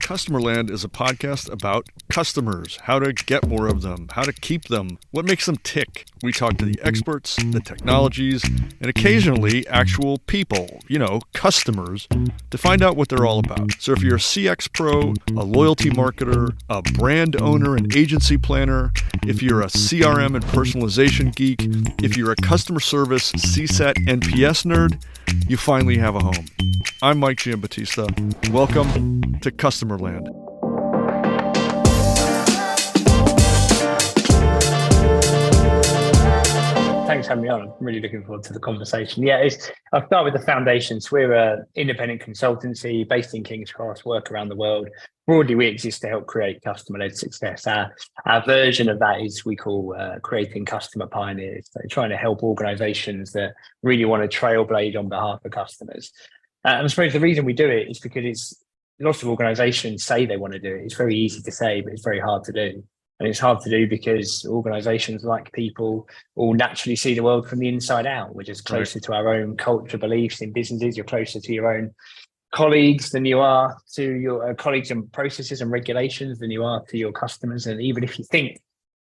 Customerland is a podcast about customers, how to get more of them, how to keep them, what makes them tick. We talk to the experts, the technologies, and occasionally actual people, customers, to find out what they're all about. So if you're a CX pro, a loyalty marketer, a brand owner, an agency planner, if you're a CRM and personalization geek, if you're a customer service, CSAT, NPS nerd, you finally have a home. I'm Mike Giambattista. Welcome to Customerland. Thanks for having me on. I'm really looking forward to the conversation. I'll start with the foundations. We're an independent consultancy based in King's Cross, work around the world. Broadly, we exist to help create customer-led success. Our version of that is we call creating customer pioneers. So trying to help organizations that really want to trailblaze on behalf of customers. And I suppose the reason we do it is because lots of organizations say they want to do it. It's very easy to say, but it's very hard to do. And it's hard to do because organizations, like people, all naturally see the world from the inside out. We're just closer to our own culture, beliefs in businesses. You're closer to your own colleagues than you are to your colleagues and processes and regulations than you are to your customers. And even if you think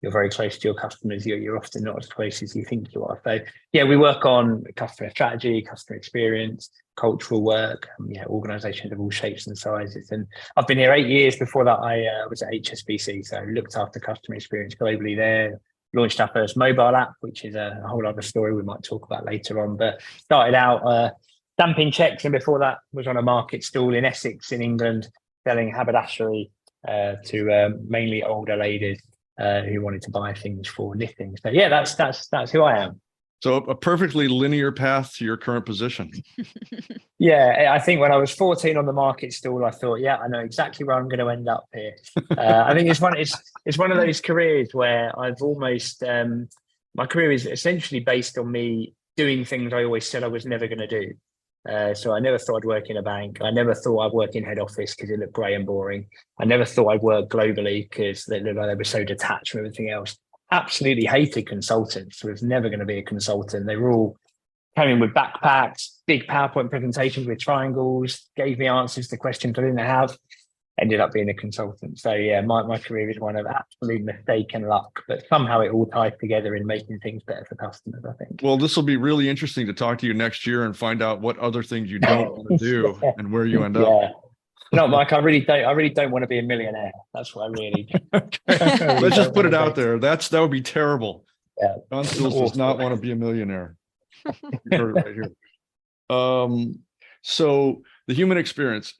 you're very close to your customers, you're often not as close as you think you are. So we work on customer strategy, customer experience, cultural work, organizations of all shapes and sizes. And I've been here 8 years. Before that, I was at HSBC, so looked after customer experience globally there, launched our first mobile app, which is a whole other story we might talk about later on, but started out stamping checks, and before that was on a market stall in Essex in England, selling haberdashery to mainly older ladies who wanted to buy things for knitting. So that's who I am. So a perfectly linear path to your current position. I think when I was 14 on the market stall, I thought, I know exactly where I'm going to end up here. I think it's one of those careers where I've almost my career is essentially based on me doing things I always said I was never going to do. So I never thought I'd work in a bank. I never thought I'd work in head office because it looked grey and boring. I never thought I'd work globally because they looked like they were so detached from everything else. Absolutely hated consultants. I was never going to be a consultant. They were all coming with backpacks, big PowerPoint presentations with triangles, gave me answers to questions I didn't have. Ended up being a consultant. So my career is one of absolute mistake and luck, but somehow it all ties together in making things better for customers, I think. Well, this will be really interesting to talk to you next year and find out what other things you don't want to do and where you end up. No, Mike, I really don't want to be a millionaire. That's what I really Let's just put it out there. That would be terrible. Yeah. John Sills does not want to be a millionaire. You heard it right here. So the human experience,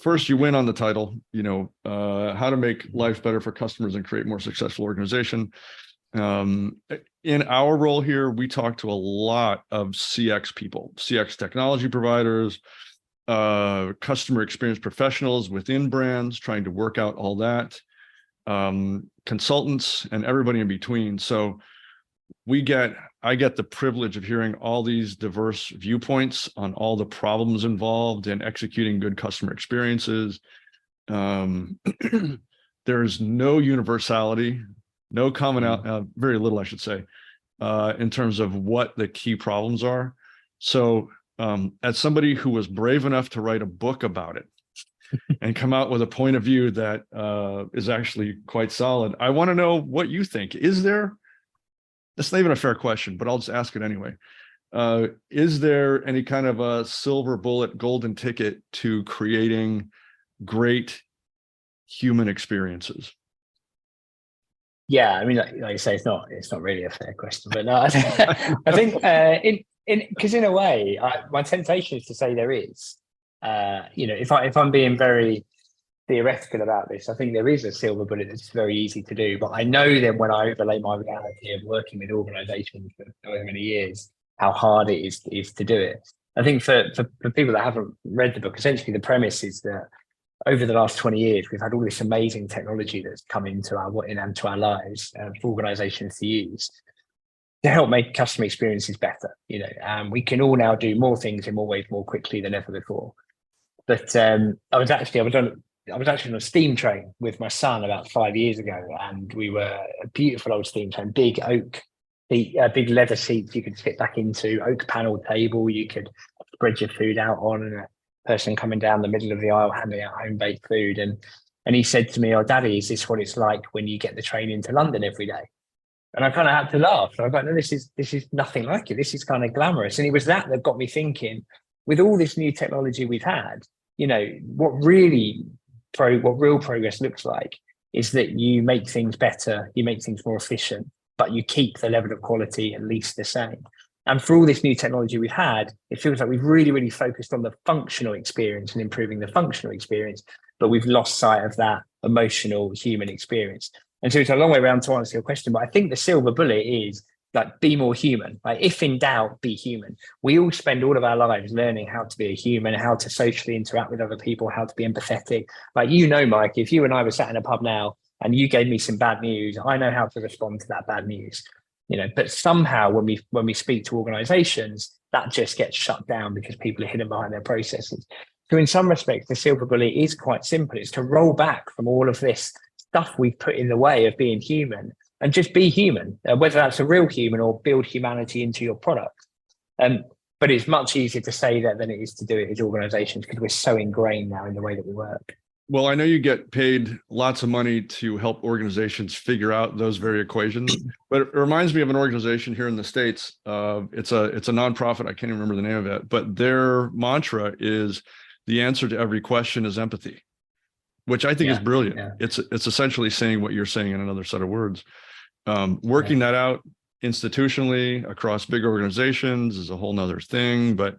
first you win on the title, how to make life better for customers and create more successful organization. In our role here, we talk to a lot of CX people, CX technology providers, customer experience professionals within brands, trying to work out all that, consultants, and everybody in between. So I get the privilege of hearing all these diverse viewpoints on all the problems involved in executing good customer experiences. There's no universality, no common, very little, I should say, in terms of what the key problems are. So as somebody who was brave enough to write a book about it and come out with a point of view that is actually quite solid, I want to know what you think. That's not even a fair question, but I'll just ask it anyway. Is there any kind of a silver bullet, golden ticket to creating great human experiences? I mean, like you say, it's not really a fair question, but no, I think because in a way, my temptation is to say there is. If I'm being very theoretical about this, I think there is a silver bullet that's very easy to do. But I know that when I overlay my reality of working with organizations for so many years, how hard it is to do it. I think for people that haven't read the book, essentially the premise is that over the last 20 years, we've had all this amazing technology that's come into our lives for organizations to use to help make customer experiences better. And we can all now do more things in more ways more quickly than ever before. But I was actually on a steam train with my son about 5 years ago, and we were a beautiful old steam train, big oak, big leather seats you could sit back into, oak panel table you could spread your food out on, and person coming down the middle of the aisle handing out home baked food, and he said to me, "Oh, Daddy, is this what it's like when you get the train into London every day?" And I kind of had to laugh. So I got, "No, this is nothing like it. This is kind of glamorous." And it was that got me thinking, with all this new technology we've had, what real progress looks like is that you make things better, you make things more efficient, but you keep the level of quality at least the same. And for all this new technology we've had, it feels like we've really, really focused on the functional experience and improving the functional experience, but we've lost sight of that emotional human experience. And so it's a long way around to answer your question, but I think the silver bullet is like, be more human. Like, if in doubt, be human. We all spend all of our lives learning how to be a human, how to socially interact with other people, how to be empathetic. Like, Mike, if you and I were sat in a pub now and you gave me some bad news, I know how to respond to that bad news. But somehow when we speak to organizations, that just gets shut down because people are hidden behind their processes. So in some respects, the silver bullet is quite simple. It's to roll back from all of this stuff we've put in the way of being human and just be human, whether that's a real human or build humanity into your product. But it's much easier to say that than it is to do it as organizations, because we're so ingrained now in the way that we work. Well, I know you get paid lots of money to help organizations figure out those very equations, but it reminds me of an organization here in the States. It's a nonprofit. I can't even remember the name of it, but their mantra is the answer to every question is empathy, which I think is brilliant. Yeah. It's essentially saying what you're saying in another set of words. Working that out institutionally across big organizations is a whole nother thing, but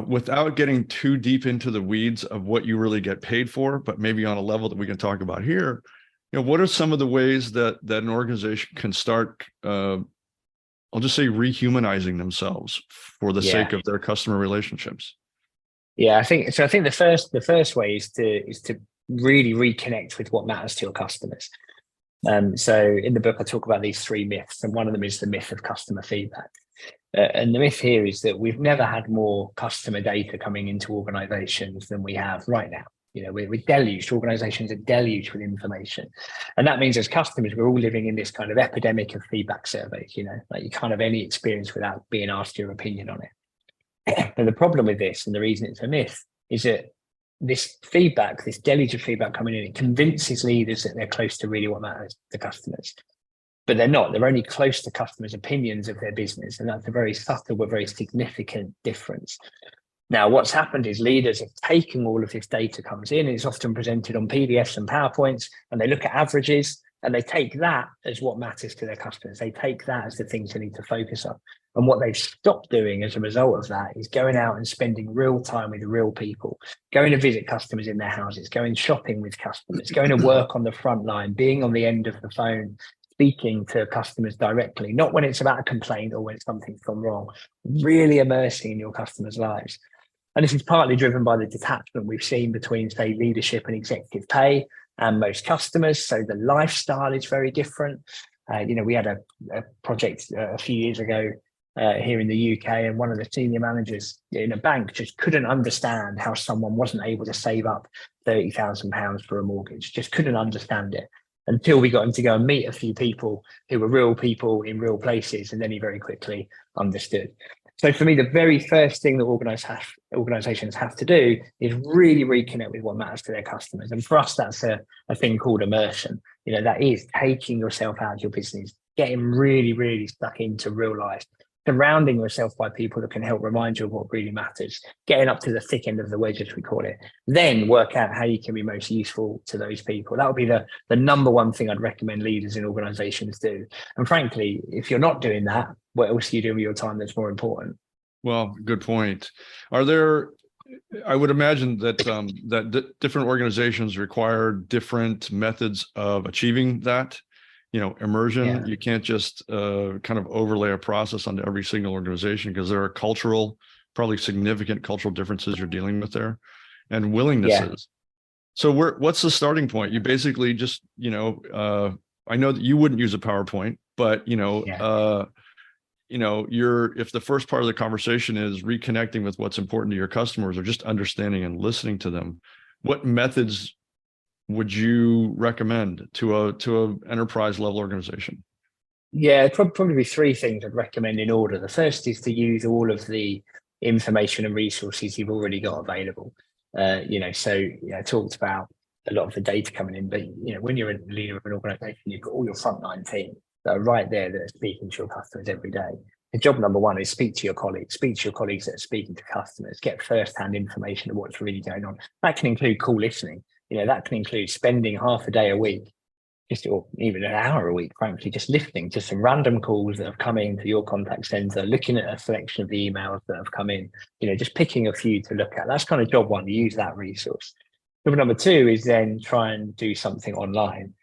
without getting too deep into the weeds of what you really get paid for, but maybe on a level that we can talk about here, what are some of the ways that an organization can start, I'll just say, rehumanizing themselves for the sake of their customer relationships? Yeah, I think the first way is to really reconnect with what matters to your customers. So in the book, I talk about these 3 myths, and one of them is the myth of customer feedback. And the myth here is that we've never had more customer data coming into organizations than we have right now. We're deluged, organizations are deluged with information. And that means as customers, we're all living in this kind of epidemic of feedback surveys, like you can't have any experience without being asked your opinion on it. But the problem with this, and the reason it's a myth, is that this feedback, this deluge of feedback coming in, it convinces leaders that they're close to really what matters to customers. But they're not. They're only close to customers' opinions of their business. And that's a very subtle but very significant difference. Now, what's happened is leaders have taken all of this data comes in, and it's often presented on PDFs and PowerPoints, and they look at averages, and they take that as what matters to their customers. They take that as the things they need to focus on. And what they've stopped doing as a result of that is going out and spending real time with real people, going to visit customers in their houses, going shopping with customers, going to work on the front line, being on the end of the phone, speaking to customers directly, not when it's about a complaint or when something's gone wrong, really immersing in your customers' lives. And this is partly driven by the detachment we've seen between, say, leadership and executive pay and most customers. So the lifestyle is very different. We had a project a few years ago here in the UK, and one of the senior managers in a bank just couldn't understand how someone wasn't able to save up £30,000 for a mortgage, just couldn't understand it, until we got him to go and meet a few people who were real people in real places, and then he very quickly understood. So for me, the very first thing that organizations have to do is really reconnect with what matters to their customers. And for us, that's a thing called immersion. That is taking yourself out of your business, getting really, really stuck into real life, surrounding yourself by people that can help remind you of what really matters, getting up to the thick end of the wedge, as we call it, then work out how you can be most useful to those people. That would be the number one thing I'd recommend leaders in organizations do. And frankly, if you're not doing that, what else are you doing with your time that's more important? Well, good point. I would imagine that different organizations require different methods of achieving that. Immersion. Yeah. You can't just kind of overlay a process onto every single organization, because there are probably significant cultural differences you're dealing with there, and willingnesses. Yeah. So what's the starting point? You basically just, I know that you wouldn't use a PowerPoint, but if the first part of the conversation is reconnecting with what's important to your customers, or just understanding and listening to them, what methods would you recommend to a enterprise level organization? Yeah, it'd probably be 3 things I'd recommend in order. The first is to use all of the information and resources you've already got available. I talked about a lot of the data coming in, but when you're a leader of an organization, you've got all your frontline team that are right there that are speaking to your customers every day. And job number one is speak to your colleagues that are speaking to customers, get first-hand information of what's really going on. That can include call listening. That can include spending half a day a week, or even an hour a week, frankly, just listening to some random calls that have come into your contact center, looking at a selection of the emails that have come in, just picking a few to look at. That's kind of job one, to use that resource. Job number two is then try and do something online,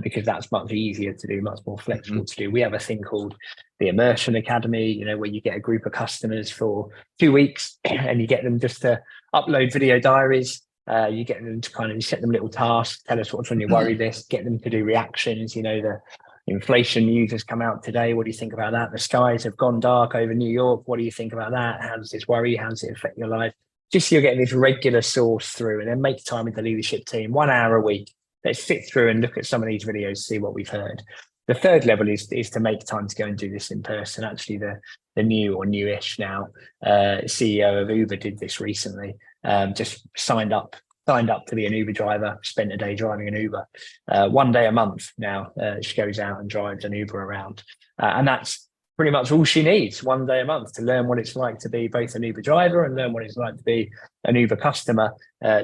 because that's much easier to do, much more flexible to do. We have a thing called the Immersion Academy, where you get a group of customers for 2 weeks and you get them just to upload video diaries. You get them to you set them little tasks, tell us what's on your worry list, get them to do reactions. The inflation news has come out today. What do you think about that? The skies have gone dark over New York. What do you think about that? How does this worry? How does it affect your life? Just so you're getting this regular source through, and then make time with the leadership team, 1 hour a week. Let's sit through and look at some of these videos, see what we've heard. The third level is to make time to go and do this in person. Actually, the new or newish now CEO of Uber did this recently. Just signed up to be an Uber driver, spent a day driving an Uber. 1 day a month now, she goes out and drives an Uber around. And that's pretty much all she needs, 1 day a month, to learn what it's like to be both an Uber driver and learn what it's like to be an Uber customer,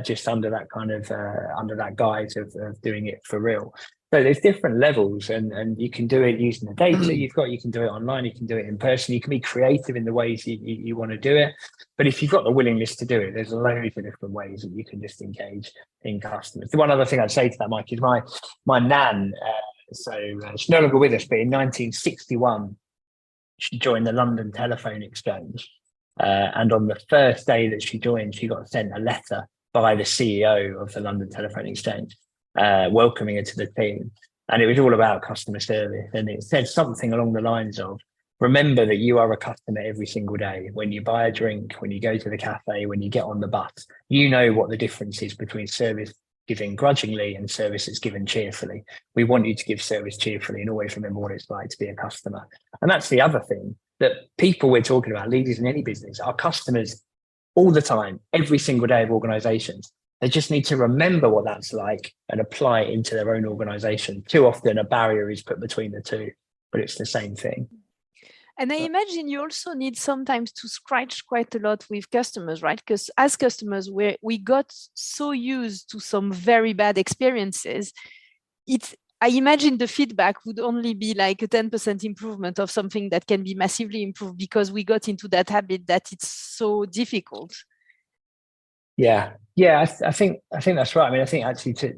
just under that kind of under that guise of doing it for real. So there's different levels, and you can do it using the data you've got. You can do it online. You can do it in person. You can be creative in the ways you want to do it. But if you've got the willingness to do it, there's loads of different ways that you can just engage in customers. The one other thing I'd say to that, Mike, is my nan. She's no longer with us, but in 1961, she joined the London Telephone Exchange. And on the first day that she joined, she got sent a letter by the CEO of the London Telephone Exchange, welcoming her to the team. And it was all about customer service. And it said something along the lines of, remember that you are a customer every single day. When you buy a drink, when you go to the cafe, when you get on the bus, you know what the difference is between service given grudgingly and service that's given cheerfully. We want you to give service cheerfully and always remember what it's like to be a customer. And that's the other thing, that people we're talking about, leaders in any business, are customers all the time, every single day of organizations. They just need to remember what that's like and apply it into their own organization. Too often a barrier is put between the two, but it's the same thing. And I imagine you also need sometimes to scratch quite a lot with customers, right? Because as customers, we got so used to some very bad experiences. I imagine the feedback would only be like a 10% improvement of something that can be massively improved, because we got into that habit that it's so difficult. Yeah, I think that's right. I mean, I think actually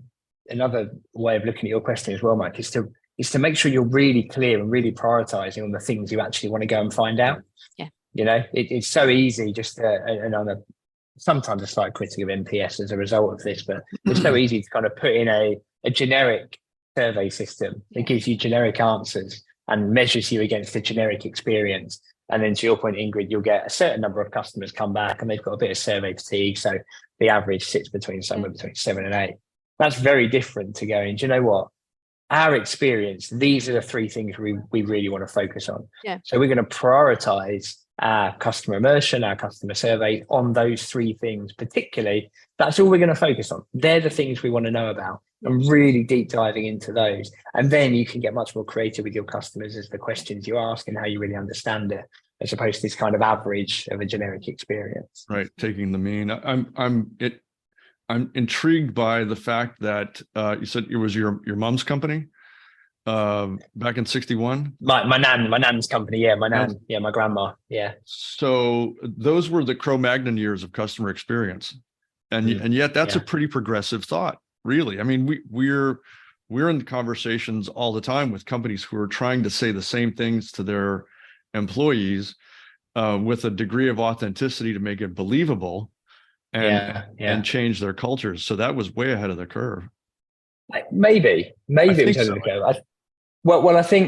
another way of looking at your question as well, Mike, is to make sure you're really clear and really prioritizing on the things you actually want to go and find out. Yeah. It's so easy just and I'm sometimes a slight critic of NPS as a result of this, but it's so easy to kind of put in a generic survey system that gives you generic answers and measures you against a generic experience. And then to your point, Ingrid, you'll get a certain number of customers come back and they've got a bit of survey fatigue. So the average sits somewhere between 7 and 8. That's very different to going, do you know what? Our experience, these are the 3 things we really want to focus on. Yeah. So we're going to prioritize our customer immersion, our customer survey on those 3 things, particularly. That's all we're going to focus on. They're the things we want to know about, and really deep diving into those. And then you can get much more creative with your customers as the questions you ask and how you really understand it, as opposed to this kind of average of a generic experience. Right. Taking the mean. I'm intrigued by the fact that you said it was your mom's company back in 61. My nan's company. Yeah, my nan. Yeah, my grandma. Yeah. So those were the Cro-Magnon years of customer experience, and yet that's a pretty progressive thought, really. I mean, we're in conversations all the time with companies who are trying to say the same things to their employees with a degree of authenticity to make it believable. And change their cultures. So that was way ahead of the curve. Maybe it was ahead of the curve.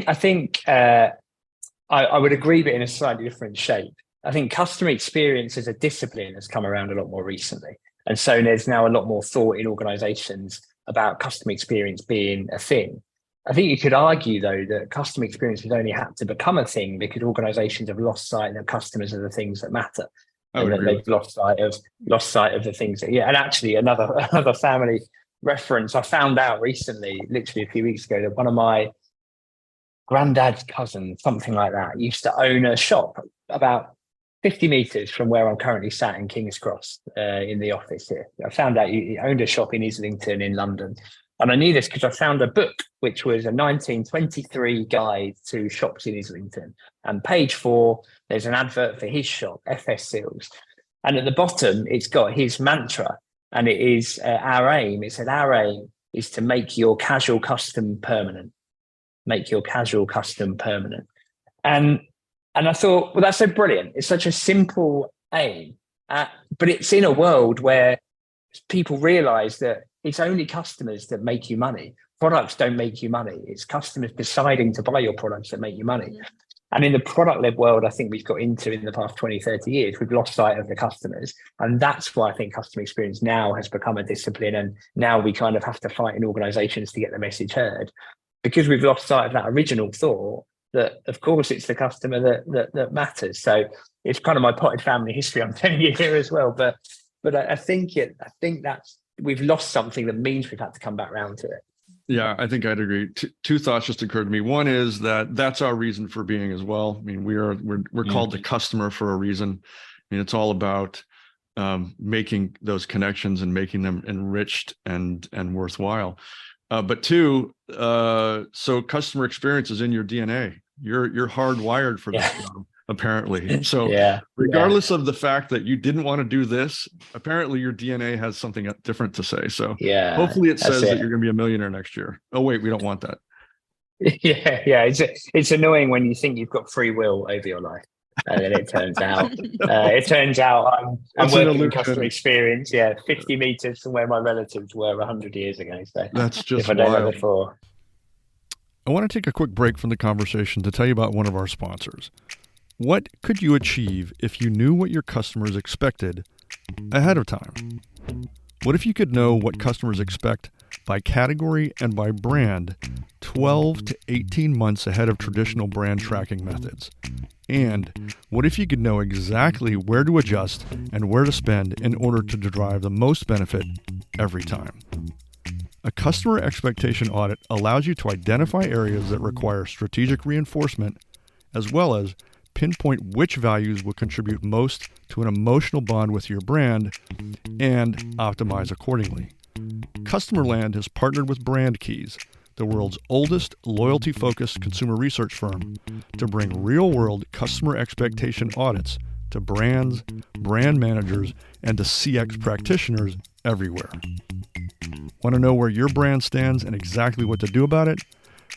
I think I would agree, but in a slightly different shape. I think customer experience as a discipline has come around a lot more recently. And so there's now a lot more thought in organizations about customer experience being a thing. I think you could argue, though, that customer experience has only had to become a thing because organizations have lost sight that customers are the things that matter. I and would that agree they've lost sight of the things that, and actually another family reference I found out recently, literally a few weeks ago, that one of my granddad's cousins, something like that, used to own a shop about 50 meters from where I'm currently sat in King's Cross in the office here. I found out he owned a shop in Islington in London. And I knew this because I found a book, which was a 1923 guide to shops in Islington. And page 4, there's an advert for his shop, FS Sills. And at the bottom, it's got his mantra. And it is our aim. It said, our aim is to make your casual custom permanent. Make your casual custom permanent. And I thought, well, that's so brilliant. It's such a simple aim, but it's in a world where people realize that it's only customers that make you money. Products don't make you money. It's customers deciding to buy your products that make you money. Mm-hmm. And in the product-led world, I think we've got into in the past 20, 30 years, we've lost sight of the customers. And that's why I think customer experience now has become a discipline. And now we kind of have to fight in organizations to get the message heard, because we've lost sight of that original thought that, of course, it's the customer that matters. So it's kind of my potted family history I'm telling you here as well. But I think that's, we've lost something that means we've had to come back around to it. Yeah, I think I'd agree. Two thoughts just occurred to me. One is that's our reason for being as well. I mean, we're called the customer for a reason. I mean, it's all about making those connections and making them enriched and worthwhile. But two, so customer experience is in your DNA. You're hardwired for this job, apparently. So regardless of the fact that you didn't want to do this, apparently your DNA has something different to say. So hopefully it says that you're going to be a millionaire next year. Oh, wait, we don't want that. Yeah. It's annoying when you think you've got free will over your life. And then it turns out I'm working in customer experience. 50 meters from where my relatives were 100 years ago. So that's just if I don't know before. I want to take a quick break from the conversation to tell you about one of our sponsors. What could you achieve if you knew what your customers expected ahead of time? What if you could know what customers expect by category and by brand 12 to 18 months ahead of traditional brand tracking methods? And what if you could know exactly where to adjust and where to spend in order to derive the most benefit every time? A customer expectation audit allows you to identify areas that require strategic reinforcement, as well as pinpoint which values will contribute most to an emotional bond with your brand and optimize accordingly. Customerland has partnered with Brand Keys, the world's oldest loyalty-focused consumer research firm, to bring real-world customer expectation audits to brands, brand managers, and to CX practitioners everywhere. Want to know where your brand stands and exactly what to do about it?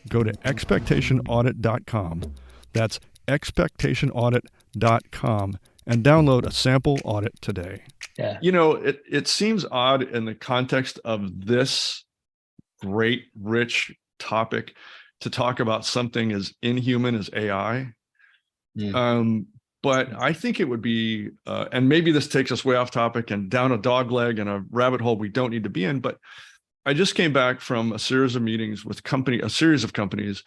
Go to expectationaudit.com. That's expectationaudit.com and download a sample audit today. Yeah. You know, it seems odd in the context of this great, rich topic to talk about something as inhuman as AI. But I think it would be, and maybe this takes us way off topic and down a dog leg and a rabbit hole we don't need to be in, but I just came back from a series of meetings with a series of companies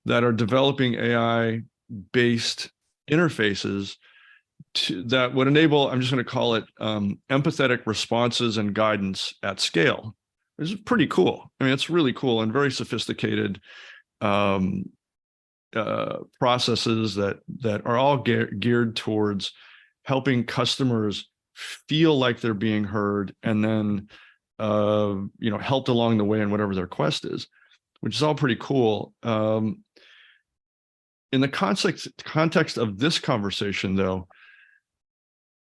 that are developing AI-based interfaces that would enable, I'm just going to call it empathetic responses and guidance at scale. This is pretty cool. I mean, it's really cool and very sophisticated processes that are all geared towards helping customers feel like they're being heard and then helped along the way in whatever their quest is, which is all pretty cool. In the context of this conversation, though,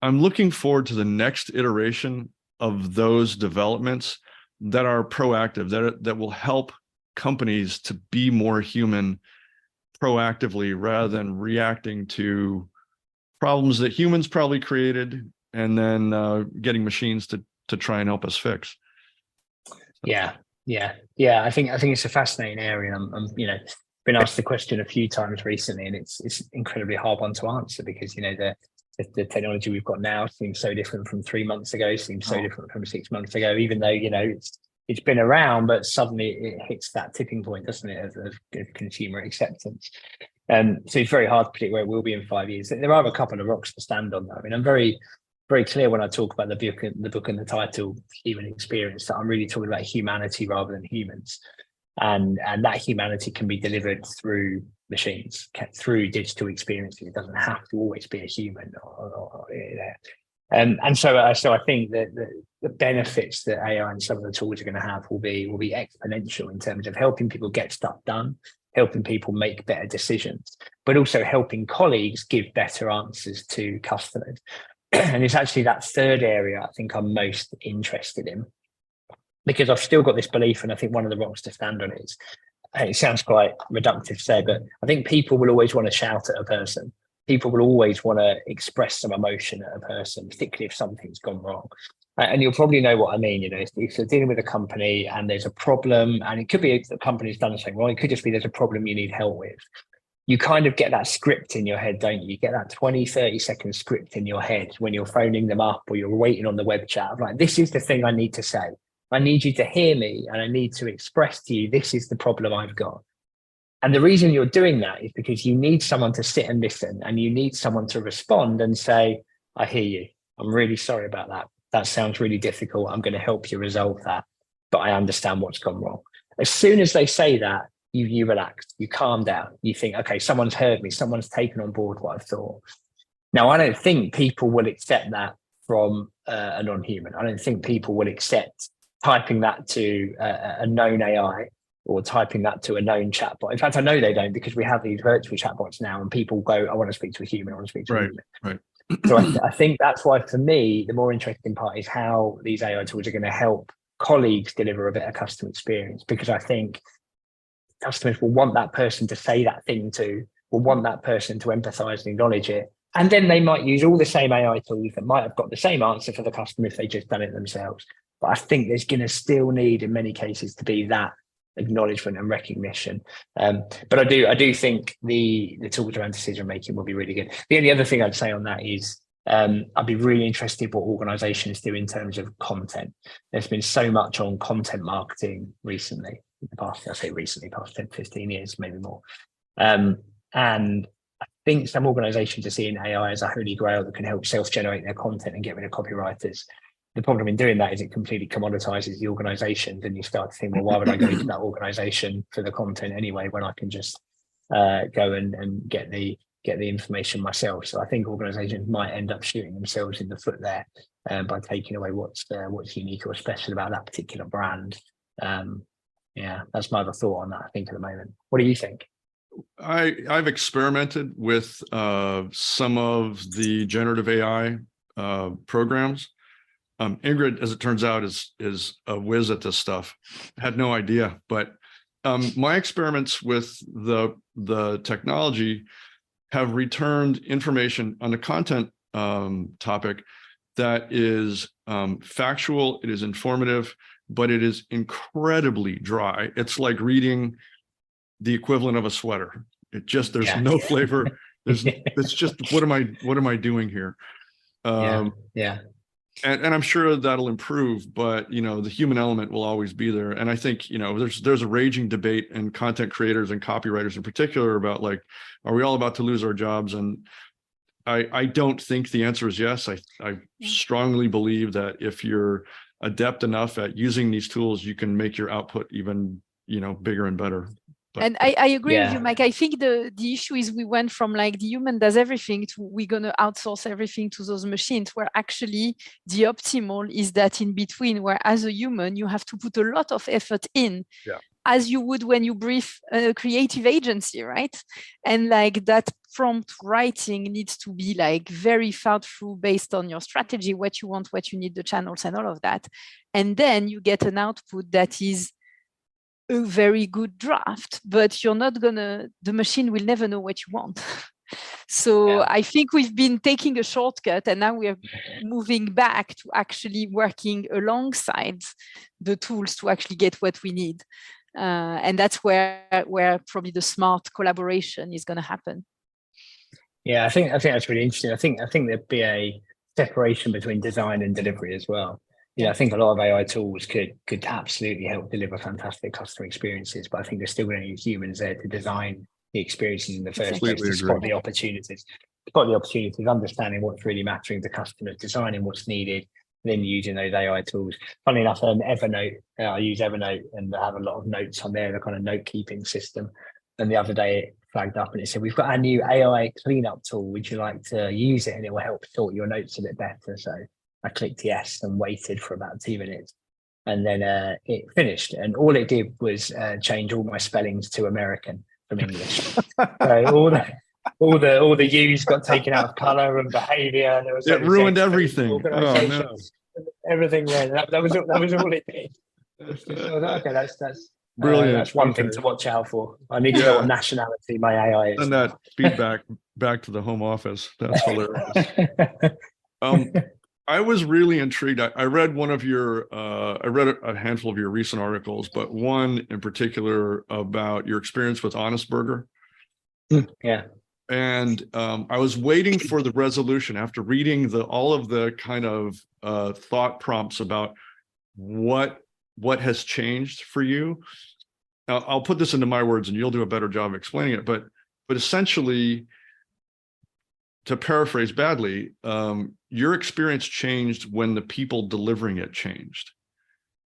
I'm looking forward to the next iteration of those developments that are proactive, that will help companies to be more human proactively rather than reacting to problems that humans probably created and then getting machines to try and help us fix. Yeah. I think it's a fascinating area. I'm been asked the question a few times recently, and it's incredibly hard one to answer because the technology we've got now seems so different from 3 months ago, seems so different from 6 months ago, even though it's been around, but suddenly it hits that tipping point, doesn't it, of consumer acceptance. So it's very hard to predict where it will be in 5 years. There are a couple of rocks to stand on, though. I mean, I'm very very clear when I talk about the book and the title, Human Experience, that I'm really talking about humanity rather than humans. And that humanity can be delivered through machines, through digital experiences. It doesn't have to always be a human. And so I think that the benefits that AI and some of the tools are going to have will be exponential in terms of helping people get stuff done, helping people make better decisions, but also helping colleagues give better answers to customers. And it's actually that third area I think I'm most interested in, because I've still got this belief, and I think one of the rocks to stand on is, and it sounds quite reductive to say, but I think people will always want to shout at a person. People will always want to express some emotion at a person, particularly if something's gone wrong. And you'll probably know what I mean. If you're dealing with a company and there's a problem, and it could be the company's done something wrong, it could just be there's a problem you need help with. You kind of get that script in your head, don't you? You get that 20, 30-second script in your head when you're phoning them up or you're waiting on the web chat of like, this is the thing I need to say. I need you to hear me and I need to express to you, this is the problem I've got. And the reason you're doing that is because you need someone to sit and listen, and you need someone to respond and say, I hear you. I'm really sorry about that. That sounds really difficult. I'm going to help you resolve that, but I understand what's gone wrong. As soon as they say that, you relax, you calm down. You think, okay, someone's heard me. Someone's taken on board what I've thought. Now, I don't think people will accept that from a non-human. I don't think people will accept typing that to a known AI or typing that to a known chatbot. In fact, I know they don't, because we have these virtual chatbots now and people go, I want to speak to a human, I want to speak to a human. Right. So I think that's why, for me, the more interesting part is how these AI tools are going to help colleagues deliver a better customer experience, because I think customers will want that person to say that thing to, will want that person to empathize and acknowledge it. And then they might use all the same AI tools that might have got the same answer for the customer if they just done it themselves. But I think there's going to still need, in many cases, to be that acknowledgement and recognition. But I do think the tools around decision making will be really good. The only other thing I'd say on that is I'd be really interested what organizations do in terms of content. There's been so much on content marketing recently, in the past 10, 15 years, maybe more. And I think some organizations are seeing AI as a holy grail that can help self-generate their content and get rid of copywriters. The problem in doing that is it completely commoditizes the organization. Then you start to think, well, why would I go to that organization for the content anyway, when I can just go and get the information myself? So I think organizations might end up shooting themselves in the foot there by taking away what's unique or special about that particular brand. Yeah, that's my other thought on that, I think, at the moment. What do you think? I've experimented with some of the generative AI programs. Ingrid, as it turns out, is a whiz at this stuff. Had no idea, but my experiments with the technology have returned information on the content topic that is factual, it is informative, but it is incredibly dry. It's like reading the equivalent of a sweater. It just, there's no flavor. It's just, what am I doing here? And I'm sure that'll improve, but the human element will always be there. And I think there's a raging debate in content creators and copywriters in particular about, like, are we all about to lose our jobs? And I don't think the answer is yes. I strongly believe that if you're adept enough at using these tools, you can make your output even bigger and better. But, and I agree with you, Mike. I think the issue is we went from like the human does everything to we're going to outsource everything to those machines, where actually the optimal is that in between, where as a human, you have to put a lot of effort in, as you would when you brief a creative agency, right? And like that prompt writing needs to be like very thought through based on your strategy, what you want, what you need, the channels and all of that. And then you get an output that is a very good draft, but you're not gonna, the machine will never know what you want. So I think we've been taking a shortcut, and now we're moving back to actually working alongside the tools to actually get what we need. And that's where probably the smart collaboration is going to happen. Yeah, I think that's really interesting. I think there'd be a separation between design and delivery as well. Yeah, I think a lot of AI tools could absolutely help deliver fantastic customer experiences, but I think they're still going to need humans there to design the experiences in the first place, to spot the opportunities. got the opportunity of understanding what's really mattering to customers, designing what's needed, then using those AI tools. Funny enough, Evernote, I use Evernote and I have a lot of notes on there, a kind of note keeping system. And the other day it flagged up and it said, we've got our new AI cleanup tool. Would you like to use it? And it will help sort your notes a bit better. So I clicked yes and waited for about 2 minutes. And then it finished. And all it did was change all my spellings to American from English. So all the U's got taken out of color and behavior. And it ruined everything. Oh, no. Everything went. That was all it did. Okay, that's brilliant. That's one thing to watch out for. I need to know what nationality my AI is. And that feedback back to the home office. That's hilarious. I was really intrigued. I read one of your, I read a handful of your recent articles, but one in particular about your experience with Honest Burger. Yeah. And I was waiting for the resolution after reading all of the kind of thought prompts about what has changed for you. Now, I'll put this into my words and you'll do a better job of explaining it, but essentially, to paraphrase badly, your experience changed when the people delivering it changed,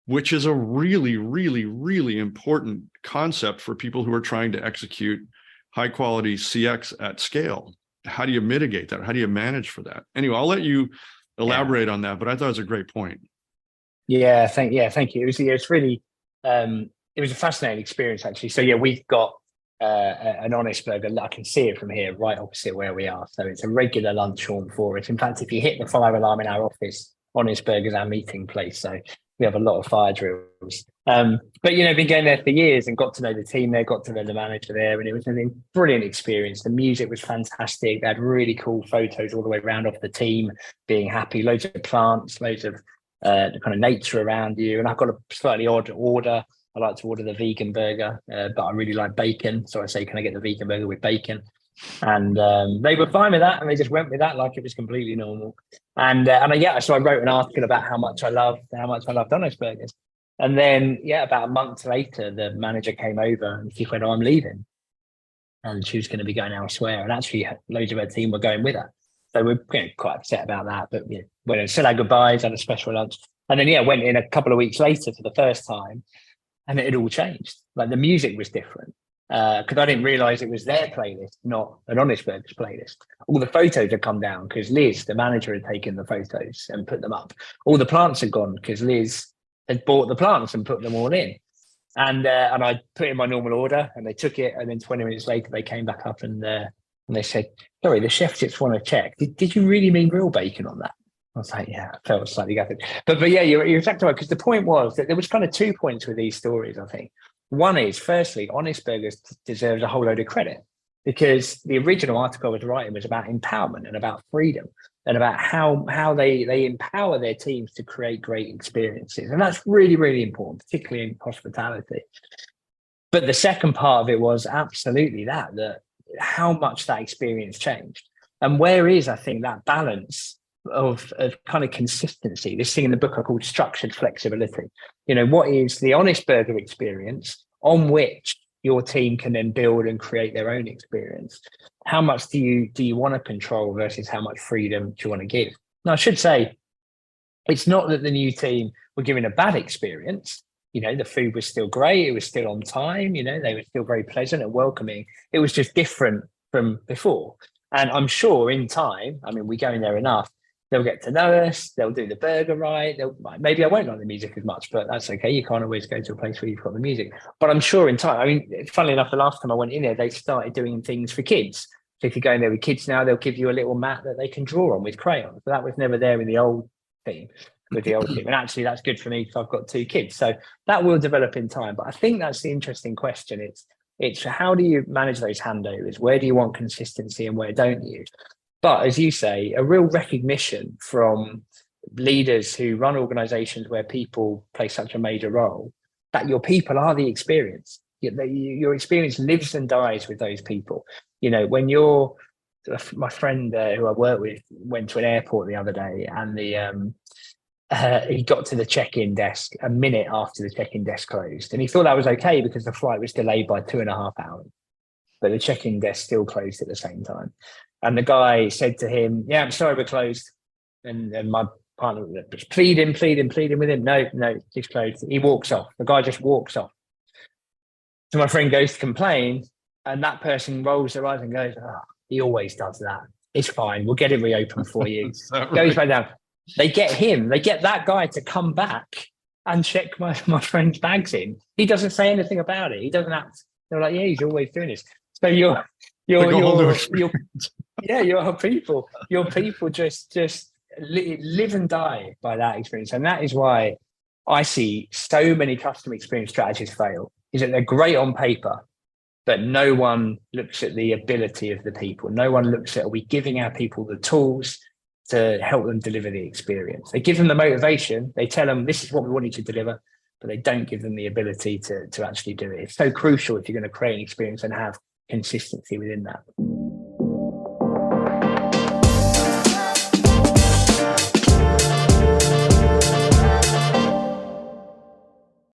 which is a really, really, really important concept for people who are trying to execute high quality CX at scale. How do you mitigate that? How do you manage for that? Anyway, I'll let you elaborate on that, but I thought it was a great point. Yeah, thank you. It's really, it was a fascinating experience actually. So yeah, we've got an Honest Burger. I can see it from here, right opposite where we are. So it's a regular lunchroom for us. In fact, if you hit the fire alarm in our office, Honest Burger is our meeting place. So we have a lot of fire drills. But been going there for years and got to know the team there, got to know the manager there, and it was a brilliant experience. The music was fantastic. They had really cool photos all the way around of the team being happy. Loads of plants, loads of the kind of nature around you. And I've got a slightly odd order. I like to order the vegan burger, but I really like bacon. So I say, can I get the vegan burger with bacon? And they were fine with that. And they just went with that like it was completely normal. And so I wrote an article about how much I loved Honest Burgers. And then, about a month later, the manager came over and she went, I'm leaving. And she was going to be going elsewhere. And actually, loads of her team were going with her. So we're quite upset about that. But went and said our goodbyes, had a special lunch. And then, went in a couple of weeks later for the first time. And it had all changed. Like the music was different because I didn't realize it was their playlist, not an Honest Burgers playlist. All the photos had come down because Liz, the manager, had taken the photos and put them up. All the plants had gone because Liz had bought the plants and put them all in. And I put in my normal order and they took it. And then 20 minutes later, they came back up and they said, sorry, the chef just want to check. Did you really mean real bacon on that? I was like, I felt slightly gutted. But yeah, you're exactly right. Because the point was that there was kind of 2 points with these stories, I think. One is, firstly, Honest Burgers deserves a whole load of credit because the original article I was writing was about empowerment and about freedom and about how they empower their teams to create great experiences. And that's really, really important, particularly in hospitality. But the second part of it was absolutely that how much that experience changed. And where is, I think, that balance of kind of consistency? This thing in the book I called structured flexibility. What is the Honest Burger experience on which your team can then build and create their own experience? How much do you want to control versus how much freedom do you want to give? Now, I should say, it's not that the new team were given a bad experience. The food was still great. It was still on time. They were still very pleasant and welcoming. It was just different from before. And I'm sure in time, we go in there enough, they'll get to know us. They'll do the burger right. Maybe I won't like the music as much, but that's okay. You can't always go to a place where you've got the music. But I'm sure in time, funnily enough, the last time I went in there, they started doing things for kids. So if you go in there with kids now, they'll give you a little mat that they can draw on with crayons. But that was never there in the old theme, with the old team. And actually, that's good for me because I've got 2 kids. So that will develop in time. But I think that's the interesting question. It's how do you manage those handovers? Where do you want consistency and where don't you? But as you say, a real recognition from leaders who run organizations where people play such a major role, that your people are the experience. Your experience lives and dies with those people. When my friend who I work with went to an airport the other day and he got to the check-in desk a minute after the check-in desk closed. And he thought that was okay because the flight was delayed by 2.5 hours. But the check-in desk still closed at the same time. And the guy said to him, "Yeah, I'm sorry, we're closed." And my partner was pleading with him. No, it's closed. He walks off. The guy just walks off. So my friend goes to complain, and that person rolls their eyes and goes, "Oh, he always does that. It's fine. We'll get it reopened for you." Goes back down. They get that guy to come back and check my friend's bags in. He doesn't say anything about it. He doesn't act. They're like, "Yeah, he's always doing this." So your people just live and die by that experience. And that is why I see so many customer experience strategies fail, is that they're great on paper, but no one looks at the ability of the people. No one looks at, are we giving our people the tools to help them deliver the experience? They give them the motivation. They tell them, this is what we want you to deliver, but they don't give them the ability to actually do it. It's so crucial if you're going to create an experience and have consistency within that.